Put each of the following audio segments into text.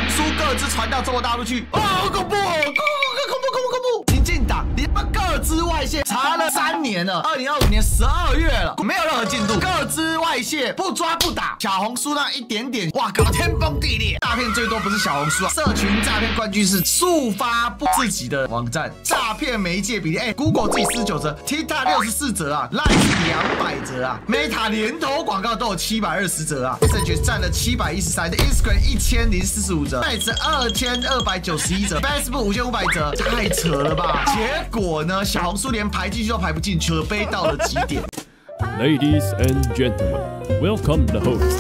紅書個資傳到中國大陸去，恐怖！民進黨，你們個資外洩查了3年了，2025年12月了，沒有任何進度，個資外洩不抓不打，小紅書那一點點，哇，搞得天崩地裂。詐騙最多不是小紅書啊，社群詐騙冠軍是速發布自己的網站，詐騙媒介比例，Google 自己49折 ，TikTok 64折啊 ，Line 200折啊 ，Meta 連頭廣告都有720折啊 ，Message 占了713，Instagram 1045折 ，Threads 2291折 ，Facebook 5500折，太扯了吧！結果呢，小紅書連排進去都排不進，可悲到了極點。Ladies and gentlemen, welcome the host.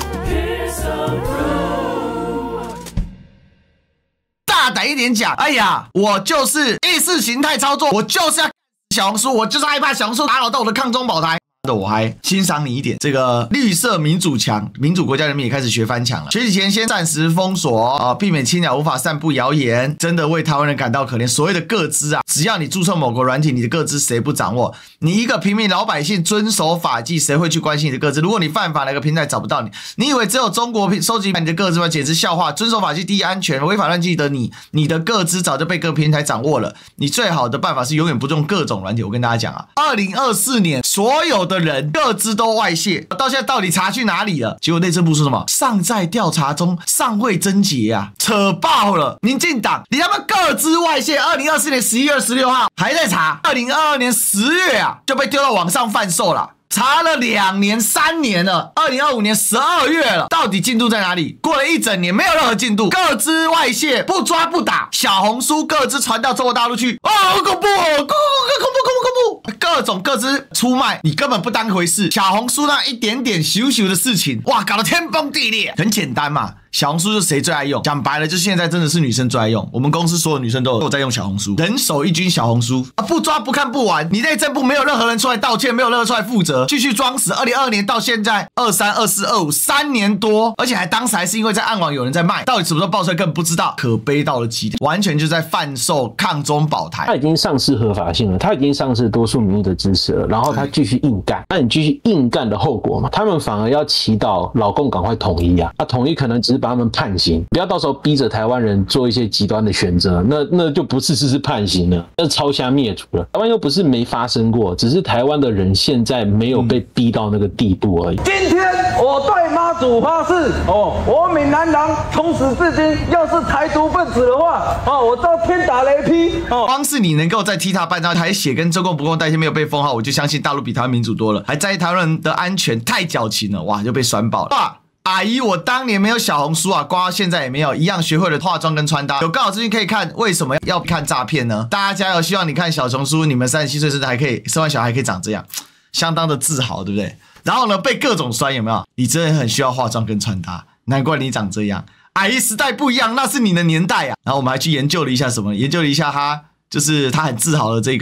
大膽一點講，哎呀，我就是意識形態操作，我就是要小紅書，我就是害怕小紅書打擾到我的抗中保台。我還欣賞你一點，這個綠色民主強，民主國家人民也開始學翻牆了。學習前先暫時封鎖避免青鳥無法散布謠言，真的為台灣人感到可憐。所謂的個資啊，只要你注冊某個軟體，你的個資誰不掌握？你一個平民老百姓遵守法紀，誰會去關心你的個資？如果你犯法，哪個平台找不到你？你以為只有中國收集你的個資嗎？簡直笑話！遵守法紀第一，安全，違法亂紀的你的個資早就被各平台掌握了。你最好的辦法是永遠不用各種軟體。我跟大家講啊，2024年所有的人個資都外洩，到現在到底查去哪裡了？結果內政部說什麼？尚在調查中，尚未偵結啊，扯爆了！民進黨，你他媽個資外洩，2024年11月26號還在查，2022年10月啊就被丟到網上販售了。查了2年3年了，2025年12月了，到底進度在哪裡？過了1整年，沒有任何進度，個資外洩不抓不打，小紅書個資傳到中國大陸去，恐怖！各種個資出賣，你根本不當回事。小紅書那一點點咻的事情，哇，搞得天崩地裂。很簡單嘛。小紅書是誰最愛用？講白了，就現在真的是女生最愛用。我們公司所有女生都有在用小紅書，人手一軍小紅書啊，不抓不看不完。你內政部沒有任何人出來道歉，沒有任何人出來負責，繼續裝死。2022年到現在23、24、25 3年多，而且當時還是因為在暗網有人在賣，到底什麼時候爆出來根本不知道，可悲到了極點，完全就在販售抗中保台。他已經喪失合法性了，他已經喪失多數民意的支持了，然後他繼續硬幹，那你繼續硬幹的後果嘛，他們反而要祈禱老共趕快統一啊，統一可能只是把他們判刑，不要到時候逼着台灣人做一些極端的選擇，那就不是判刑了，那抄家滅族了。台灣又不是沒發生過，只是台灣的人現在沒有被逼到那個地步而已。今天我對媽祖發誓，我閩南人從始至今，要是台獨分子的話，我遭天打雷劈。光是你能夠在 TikTok 辦上還寫跟中共不共戴天沒有被封號，我就相信大陸比台灣民主多了，還在意台灣人的安全，太矯情了，哇，就被酸爆了。哇，阿姨，我當年沒有小紅書啊，刮到現在也沒有，一樣學會了化妝跟穿搭。有更好資訊可以看，為什麼要看詐騙呢？大家加油，希望你看小紅書，你們37歲甚至還可以生完小孩還可以長這樣，相當的自豪，對不對？然後呢，被各種酸，有沒有？你真的很需要化妝跟穿搭，難怪你長這樣。阿姨，時代不一樣，那是你的年代啊。然後我們還去研究了一下什麼？研究了一下他很自豪的這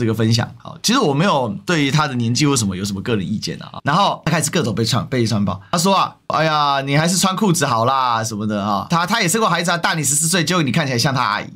個分享。好，其實我沒有對於他的年紀為什麼有什麼個人意見啊。然後他開始各種被穿爆。他說啊，哎呀，你還是穿褲子好啦什麼的啊。他也生過孩子啊，大你14歲，結果你看起來像他阿姨。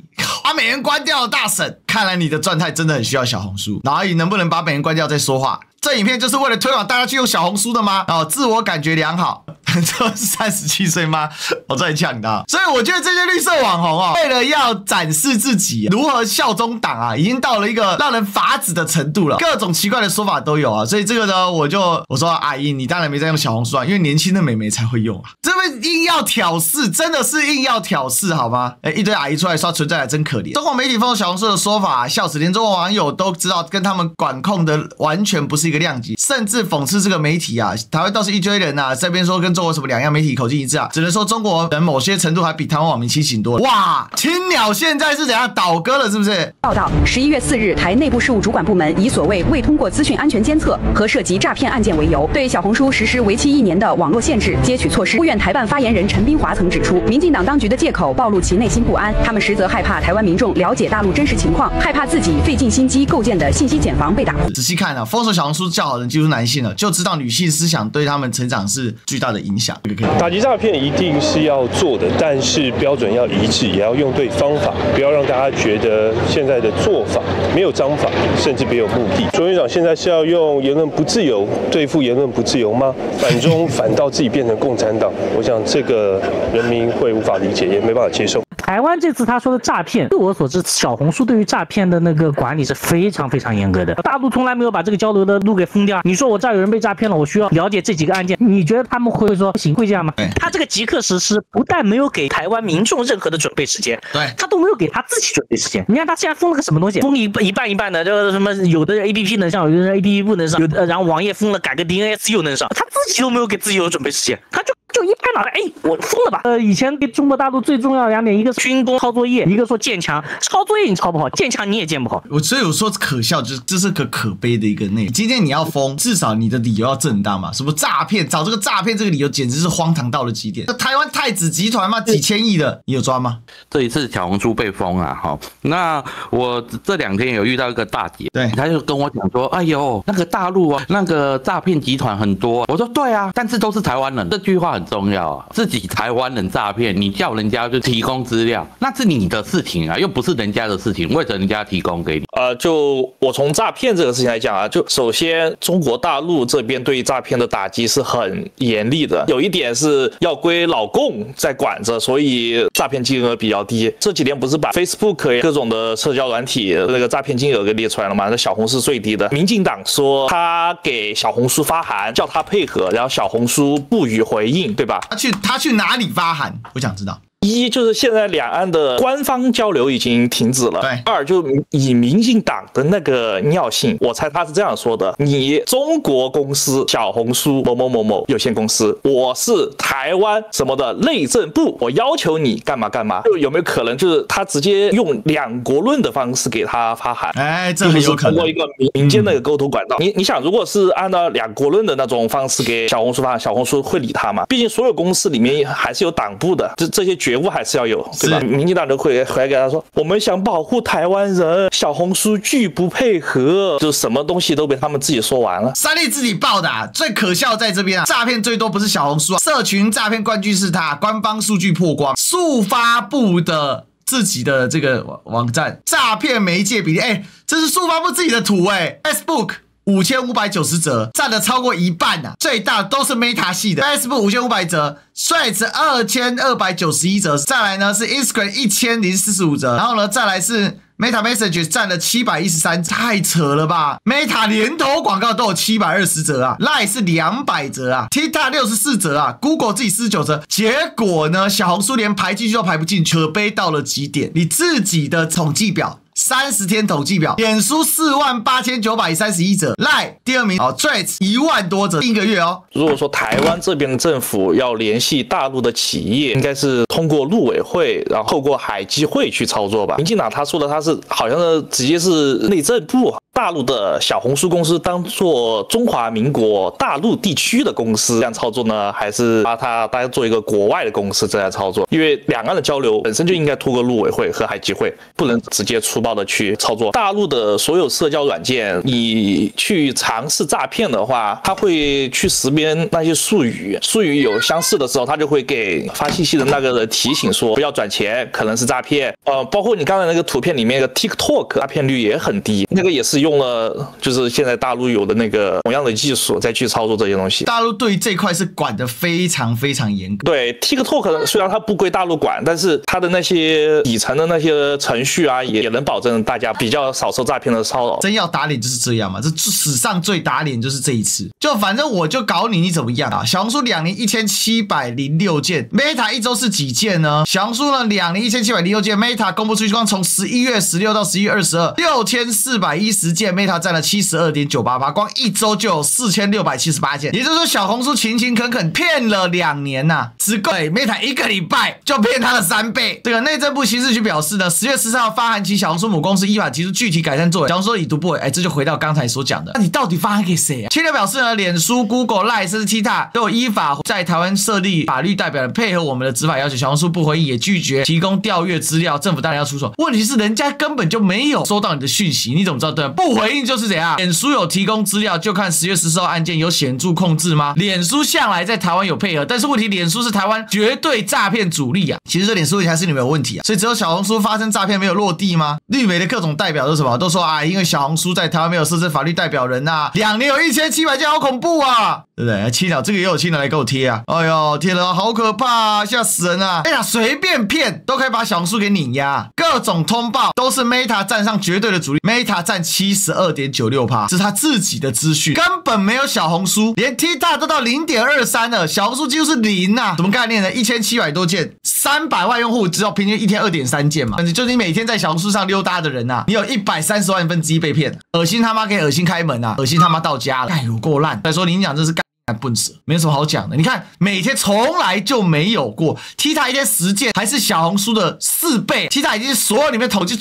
把美顏關掉了，大嬸，看來你的狀態真的很需要小紅書。老阿姨能不能把美顏關掉再說話？這影片就是為了推廣大家去用小紅書的嗎？自我感覺良好，這是37歲嗎？我在嗆他。所以我覺得這些綠色網紅為了要展示自己如何效忠黨啊，已經到了一個讓人髮指的程度了，各種奇怪的說法都有啊。所以這個呢，我說阿姨，你當然沒在用小紅書啊，因為年輕的美眉才會用啊。這邊硬要挑事，真的是硬要挑事好嗎？一堆阿姨出來刷存在感真可憐。中國媒體封小紅書的說法笑死，連中國網友都知道跟他們管控的完全不是一個量級，甚至諷刺這個媒體啊，台灣倒是一堆人啊，這邊說跟中國什麼兩樣媒體口徑一致啊，只能說中國人某些程度還比台灣網民清醒多了。哇，青鳥現在是怎樣倒戈了是不是？報道，11月4日，台內部事務主管部門以所謂未通過資訊安全監測和涉及詐騙案件為由，對小紅書實施為期1年的網絡限制接取措施。院台辦發言人陳斌華曾指出，民進黨當局的借口暴露其內心不安，他們實則害怕台灣民众了解大陸真實情況，害怕自己費盡心機構建的信息繭房被打破。仔細看啊，封鎖小紅書叫好人幾乎是男性了，就知道女性思想對他們成長是巨大的影響。影響？打擊詐騙一定是要做的，但是標準要一致，也要用对方法，不要讓大家覺得現在的做法沒有章法，甚至別有目的。卓院長現在是要用言論不自由對付言論不自由嗎？反中反到自己變成共產黨，我想這個人民會無法理解，也沒辦法接受。台灣這次他說的詐騙，據我所知，小紅書對於詐騙的那個管理是非常非常嚴格的。大陸從來沒有把這個交流的路給封掉。你說我這兒有人被詐騙了，我需要了解這幾個案件，你覺得他們會說行會這樣嗎？他這個即刻實施，不但沒有給台灣民眾任何的準備時間，對，他都沒有給他自己準備時間。你看他现在封了個什麼東西？封一半一半的，就是什麼有的 APP 能上，有的 APP 不能上，然後網頁封了，改個 DNS 又能上，他自己都没有給自己有準備時間，他就一拍腦袋，我封了吧。以前给中国大陸最重要的2點，一個是軍工操作頁，一個說建牆。操作頁你操不好，建牆你也建不好。所以我說可笑，就是這是個可悲的一個內容。今天你要封，至少你的理由要正當嘛。什麼詐騙，找這個詐騙這個理由簡直是荒唐到了極點。台灣太子集團嘛，幾千億的，你有抓嗎？這一次小紅書被封啊，好，那我這2天有遇到一個大姐，對，她就跟我講說，哎呦，那個大陸啊，那個詐騙集團很多。我說對啊，但是都是台灣人，這句話很重要啊。自己台灣人詐騙，你叫人家就提供資料，那是你的事情啊，又不是人家的事情，為什麼人家提供給你？就我從詐騙這個事情來講啊，就首先中國大陸這邊對於詐騙的打擊是很嚴厲的，有一點是要歸老共在管着，所以詐騙金額比較低。這幾天不是把 Facebook 各種的社交軟體那個詐騙金額給列出來了嗎？那小紅是最低的。民進黨說他給小紅書發函叫他配合，然後小紅書不予回應，對吧？他去哪裡發函？我想知道。一就是现在两岸的官方交流已经停止了，对。二就以民进党的那個尿性，我猜他是這樣說的：你中國公司小紅書某某某某有限公司，我是台灣什麼的內政部，我要求你幹嘛幹嘛。就有沒有可能就是他直接用兩國論的方式給他發函？哎，這很有可能。通過一個民間的溝通管道。你想，如果是按照兩國論的那種方式給小紅書發函，小紅書會理他嗎？畢竟所有公司裡面還是有黨部的，這些覺悟還是要有，對吧？民進黨就會回來給他說，我們想保護台灣人，小紅書拒不配合，就什麼東西都被他們自己說完了。三立自己報的啊，最可笑在這邊啊，詐騙最多不是小紅書啊，社群詐騙冠軍是他，官方數據破光，速發布的自己的這個網站詐騙媒介比例，哎，這是速發布自己的圖哎 ，Facebook。5590則佔了超過一半啊，最大都是 Meta 系的 ，Facebook 5500則 ，Threads 2291則，再來呢是 Instagram 1045則，然後呢再來是 Meta Message 佔了713，太扯了吧 ！Meta 連投廣告都有720則啊 ，Line 是200則啊 ，TikTok 64則啊 ，Google 自己49則，結果呢小紅書連排進去都排不進，可悲到了極點。你自己的統計表。30天統計表，臉書48931則 ，Line 第二名，Threads 1萬多則，一個月哦。如果說台灣這邊的政府要聯繫大陸的企業，應該是通過陸委會，然後透過海基會去操作吧。民進黨他說的他是好像是直接是內政部。大陸的小紅書公司當做中華民國大陸地區的公司這樣操作呢，還是把它當做一個國外的公司這樣操作？因為兩岸的交流本身就應該通過陸委會和海基會，不能直接粗暴的去操作。大陸的所有社交軟件，你去嘗試詐騙的話，他會去識別那些術語，術語有相似的時候，他就會給發信息的那個人提醒說不要轉錢，可能是詐騙。包括你剛才那個圖片裡面的 TikTok 詐騙率也很低，那個也是用了就是現在大陸有的那個同樣的技術再去操作這些東西。大陸對於這一塊是管得非常非常嚴格。對 TikTok 雖然它不歸大陸管，但是它的那些底層的那些程序啊，也能保證大家比較少受詐騙的騷擾。真要打臉就是這樣嘛，這史上最打臉就是這一次。就反正我就搞你，你怎麼樣啊？小紅書2年1706件 ，Meta 一周是幾件呢？小紅書呢2年1706件 ，Meta 公布數據光從11月16到11月22 6410件 ，Meta 佔了72.98%，光一周就有4678件。也就是說，小紅書勤勤懇懇騙了2年吶、啊，只夠Meta 一個禮拜就騙他了3倍。這個內政部刑事局表示呢，10月14號發函請小紅書母公司依法提出具體改善作為。小紅書已讀不回，哎，這就回到剛才所講的，那你到底發函給誰啊？7月表示呢，臉書、Google、Line 甚至 TikTok 都有依法在台灣設立法律代表人，配合我們的執法要求。小紅書不回應，也拒絕提供調閱資料，政府當然要出手。問題是人家根本就沒有收到你的訊息，你怎麼知道？對吧？不不回應就是怎樣？臉書有提供資料，就看10月14號案件有顯著控制嗎？臉書向來在台灣有配合，但是問題臉書是台灣絕對詐騙主力啊。其實這臉書問題還是你們有問題啊，所以只有小紅書發生詐騙沒有落地嗎？綠媒的各種代表都什麼？都說啊，因為小紅書在台灣沒有設置法律代表人啊，2年有1700件，好恐怖啊，對不對？青鳥這個也有青鳥來給我貼啊，哎呦天哪，好可怕啊，嚇死人啊！哎呀，隨便騙都可以把小紅書給碾壓，各種通報都是 Meta 站上絕對的主力 ，Meta 占72.96%，這是他自己的資訊，根本沒有小紅書，連 TikTok 都到0.23了，小紅書幾乎是0啊，什麼概念呢？1700多件，300萬用戶只有平均一天2.3件嘛，就是你每天在小紅書上溜達的人啊，你有130萬分之一被騙，惡心他媽可以惡心開門啊，惡心他媽到家了，哎有夠爛，再說你講這是幹。笨死，沒什麼好講的。你看，每天從來就沒有過 ，TikTok 一天10件，還是小紅書的4倍。TikTok 已經是所有裡面統計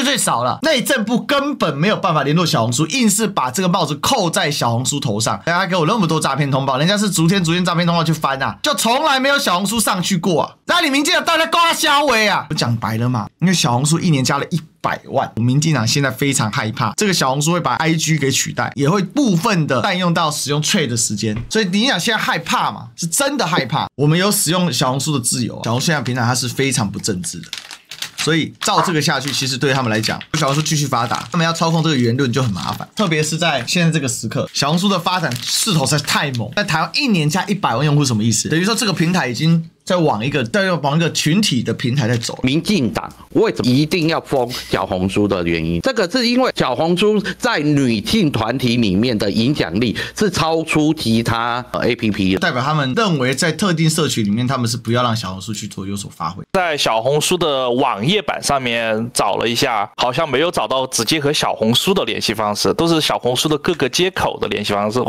最少了。內政部根本沒有辦法聯絡小紅書，硬是把這個帽子扣在小紅書頭上。大家給我那麼多詐騙通報，人家是逐天詐騙通報去翻啊，就從來沒有小紅書上去過啊。那你民進黨大家勾他消委啊？我講白了嘛，因為小紅書一年加了100萬，民進黨現在非常害怕，這個小紅書會把 IG 給取代，也會部分的占用到使用 Threads 的時間，所以民進黨現在害怕嘛，是真的害怕。我們有使用小紅書的自由，小紅書現在平台它是非常不正直的，所以照這個下去，其實對他們來講，小紅書繼續發達，他們要操控這個言論就很麻煩，特別是在現在這個時刻，小紅書的發展勢頭實在太猛，在台灣1年加100萬用戶什麼意思？等於說這個平台已經在往一個群體的平台在走。民進黨為什麼一定要封小紅書的原因？這個是因為小紅書在女性團體裡面的影響力是超出其他APP 的，代表他們認為在特定社群裡面，他們是不要讓小紅書去做有所發揮。在小紅書的網頁版上面找了一下，好像沒有找到直接和小紅書的聯繫方式，都是小紅書的各個接口的聯繫方式。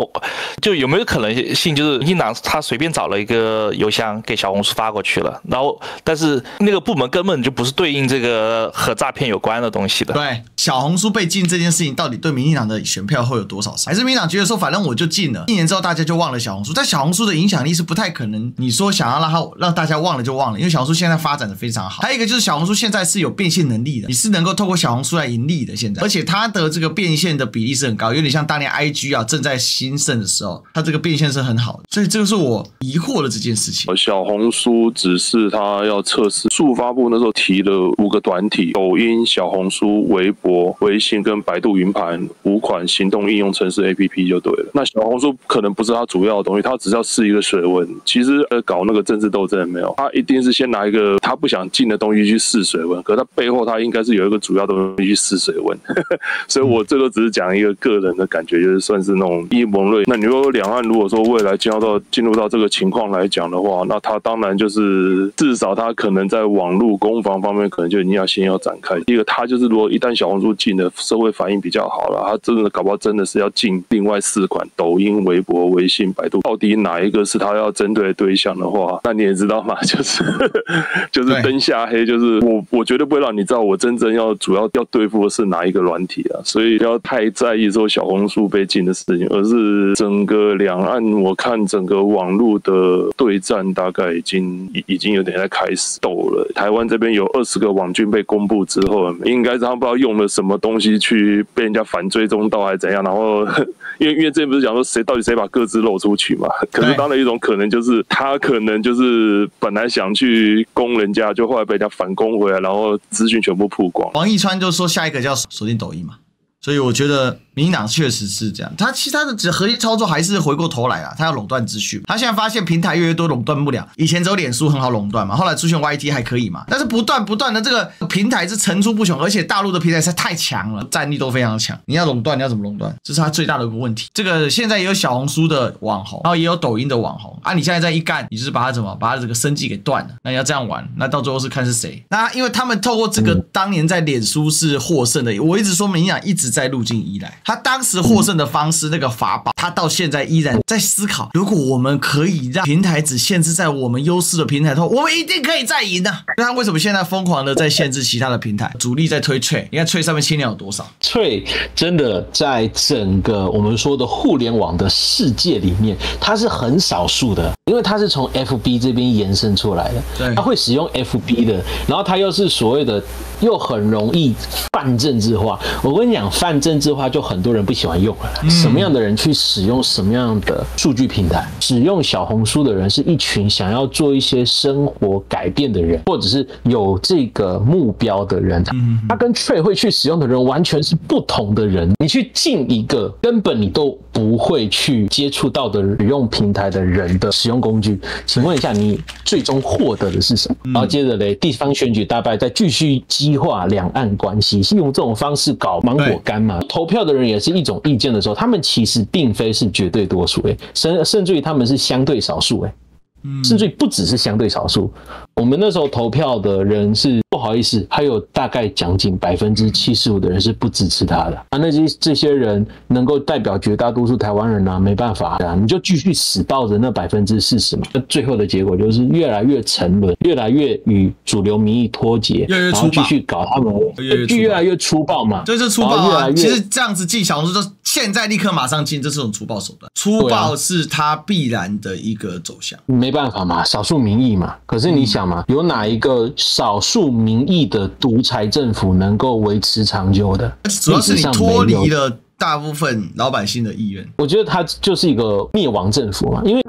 就有沒有可能性，就是民进黨他隨便找了一個郵箱給小紅書發過去了，然後但是那個部門根本就不是對應這個和詐騙有關的東西的。對，小紅書被禁這件事情到底對民進黨的選票會有多少傷？還是民進黨覺得說反正我就禁了，1年之後大家就忘了小紅書？但小紅書的影響力是不太可能，你說想要讓大家忘了就忘了，因為小紅書現在發展的非常好。還有一個就是小紅書現在是有變現能力的，你是能夠透過小紅書來盈利的現在，而且它的這個變現的比例是很高，有點像當年 IG 啊正在興盛的時候，它這個變現是很好的，所以這個是我疑惑的這件事情。小紅書只是它要測試，數發布那時候提了5個短體，抖音、小紅書、微博、微信跟百度雲盤5款行動應用程式 APP 就對了。那小紅書可能不是它主要的東西，它只是要試一個水溫。其實搞那個政治鬥爭沒有，它一定是先拿一個他不想進的東西去試水溫，可是它背後它應該是有一個主要的東西去試水溫。所以我這個只是講一個個人的感覺，就是算是那種陰謀論。那你說兩岸如果說未來進入到這個情況來講的話，那它當然就是至少它可能在網絡攻防方面可能就已經先要展開。第一個，它就是如果一旦小紅書進了，社會反應比較好了，它真的搞不好真的是要進另外4款抖音、微博、微信、百度，到底哪一個是它要針对的對象的話，那你也知道嘛，就是燈下黑，就是我絕對不會讓你知道我真正主要要對付的是哪一個軟體啊，所以不要太在意說小紅書被禁的事情，而是整個兩岸我看整個網絡的對戰大概已經有點在開始鬥了。台灣這邊有20個網軍被公布之後，應該是他們不知道用了什麼東西去被人家反追蹤到還是怎樣，然後因為之前不是講說到底誰把個資露出去嘛？可是當然一種可能就是他可能就是本來想去攻人家，就後來被人家反攻回來，然後資訊全部曝光。王義川就說下一個叫鎖定抖音嘛，所以我覺得民進黨確實是這樣，他其他的核心操作還是回過頭來啊，他要壟斷資訊。他現在發現平台越來越多壟斷不了，以前只有臉書很好壟斷嘛，後來出現 YT 還可以嘛，但是不斷的这個平台是層出不窮，而且大陸的平台實在太強了，戰力都非常強。你要壟斷，你要怎麼壟斷？這是他最大的一個問題。這個現在也有小紅書的網紅，然後也有抖音的網紅啊，你現在這樣一幹，你就是把他這個生計給斷了。那你要這樣玩，那到最後是看是誰。那因為他們透過這個當年在臉書是獲勝的，我一直說民進黨一直在路徑依賴，他當時獲勝的方式那個法寶，他到現在依然在思考，如果我們可以讓平台只限制在我們優勢的平台的話，我們一定可以再贏啊。那他為什麼現在瘋狂的在限制其他的平台？主力在推 Threads，你看 Threads上面青鳥有多少？Threads真的在整個我們說的互聯網的世界裡面，它是很少數的，因為它是從 FB 這邊延伸出來的，對，它會使用 FB 的，然後它又是所謂的又很容易泛政治化。我跟你講，泛政治化就很多人不喜歡用了。什麼樣的人去使用什麼樣的數據平台？使用小紅書的人是一群想要做一些生活改變的人，或者是有這個目標的人。他跟Trade會去使用的人完全是不同的人。你去進一個根本你都不會去接觸到的使用平台的人的使用工具，請問一下，你最終獲得的是什麼？然後接着嘞，地方選舉大敗，再繼續激化兩岸關係，是用這種方式搞芒果乾嘛？投票的人也是一種意見的時候，他們其實並非是絕對多數，甚至於他們是相對少數，甚至于不只是相對少數。我們那時候投票的人是不好意思，還有大概將近75%的人是不支持他的啊。那這些人能夠代表絕大多數台灣人啊，沒辦法啊，你就繼續死抱着那40%嘛。那最後的結果就是越來越沉淪，越來越與主流民意脫節，然後繼續搞他們，越來越粗暴嘛。就是粗暴啊！其實這樣子進小紅書，就現在立刻馬上進，這是種粗暴手段。粗暴是它必然的一個走向。沒辦法嘛，少數民意嘛。可是你想嘛，有哪一個少數民意的獨裁政府能夠維持長久的？主要是你脫離了大部分老百姓的意願。我覺得它就是一個滅亡政府嘛，因為